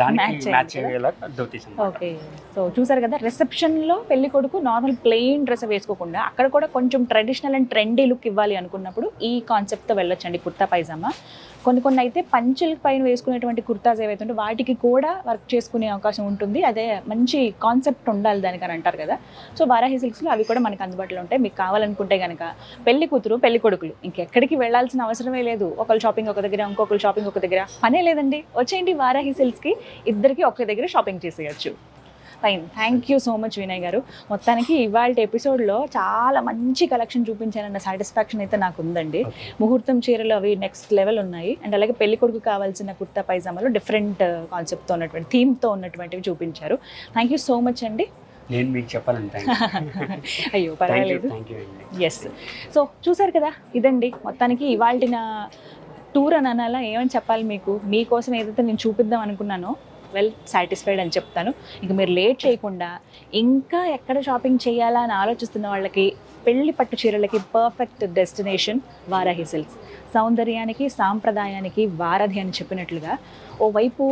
దానికి మ్యాచ్ అయ్యేలా ధోతీస్. ఓకే. సో చూసారు కదా, రిసెప్షన్ లో పెళ్లి కొడుకు నార్మల్ ప్లెయిన్ డ్రెస్ వేసుకోకుండా అక్కడ కూడా కొంచెం ట్రెడిషనల్ అండ్ ట్రెండీ లుక్ ఇవ్వాలి అనుకున్నప్పుడు ఈ కాన్సెప్ట్ తో వెళ్ళొచ్చండి కుర్తా పైజామా. కొన్ని అయితే పంచుల పైన వేసుకునేటువంటి కుర్తాస్ ఏవైతే ఉంటే వాటికి కూడా వర్క్ చేసుకునే అవకాశం ఉంటుంది. అదే మంచి కాన్సెప్ట్ ఉండాలి దానికి అని అంటారు కదా. సో వారాహి సిల్క్స్లో అవి కూడా మనకు అందుబాటులో ఉంటాయి. మీకు కావాలనుకుంటే కనుక పెళ్లి కూతురు పెళ్లి కొడుకులు ఇంకెక్కడికి వెళ్ళాల్సిన అవసరమే లేదు. ఒకళ్ళు షాపింగ్ ఒక దగ్గర, ఇంకొకరు షాపింగ్ ఒక దగ్గర, పనే లేదండి. వచ్చేయండి వారాహి సిల్క్స్కి, ఇద్దరికి ఒకే దగ్గర షాపింగ్ చేసేయచ్చు. Fine, thank you so much Vinay గారు. మొత్తానికి ఇవాళ ఎపిసోడ్లో చాలా మంచి కలెక్షన్ చూపించానన్న సాటిస్ఫాక్షన్ అయితే నాకు ఉందండి. ముహూర్తం చీరలు అవి నెక్స్ట్ లెవెల్ ఉన్నాయి. అండ్ అలాగే పెళ్లి కొడుకు కావాల్సిన కుర్తా పైజామాలు డిఫరెంట్ కాన్సెప్ట్తో ఉన్నటువంటి థీమ్తో ఉన్నటువంటివి చూపించారు. థ్యాంక్ యూ సో మచ్ అండి. నేను మీకు చెప్పాలంటే అయ్యో పర్వాలేదు. థ్యాంక్ యూ అండి. ఎస్, సో చూసారు కదా, ఇదండి మొత్తానికి ఇవాళ నా టూర్ అని అనాలా, ఏమని చెప్పాలి మీకు. మీకోసం ఏదైతే నేను చూపిద్దాం అనుకున్నానో వెల్ సాటిస్ఫైడ్ అని చెప్తాను. ఇంక మీరు లేట్ చేయకుండా ఇంకా ఎక్కడ షాపింగ్ చేయాలా అని ఆలోచిస్తున్న వాళ్ళకి పెళ్లి పట్టు చీరలకి పర్ఫెక్ట్ డెస్టినేషన్ వారాహి సిల్క్స్. సౌందర్యానికి సాంప్రదాయానికి వారధి అని చెప్పినట్లుగా ఓవైపు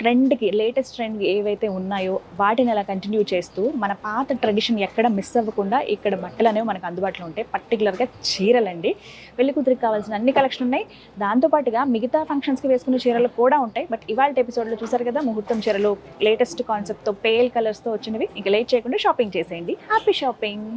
ట్రెండ్కి, లేటెస్ట్ ట్రెండ్కి ఏవైతే ఉన్నాయో వాటిని అలా కంటిన్యూ చేస్తూ మన పాత ట్రెడిషన్ ఎక్కడ మిస్ అవ్వకుండా ఇక్కడ బట్టలు అనేవి మనకు అందుబాటులో ఉంటాయి. పర్టికులర్గా చీరలండి. పెళ్లి కూతురికి కావాల్సిన అన్ని కలెక్షన్ ఉన్నాయి. దాంతోపాటుగా మిగతా ఫంక్షన్స్కి వేసుకునే చీరలు కూడా ఉంటాయి. బట్ ఇవాళ ఎపిసోడ్లో చూసారు కదా, ముహూర్తం చీరలు లేటెస్ట్ కాన్సెప్ట్తో పేల్ కలర్స్తో వచ్చినవి. ఇంకా లేట్ చేయకుండా షాపింగ్ చేసేయండి. Happy shopping.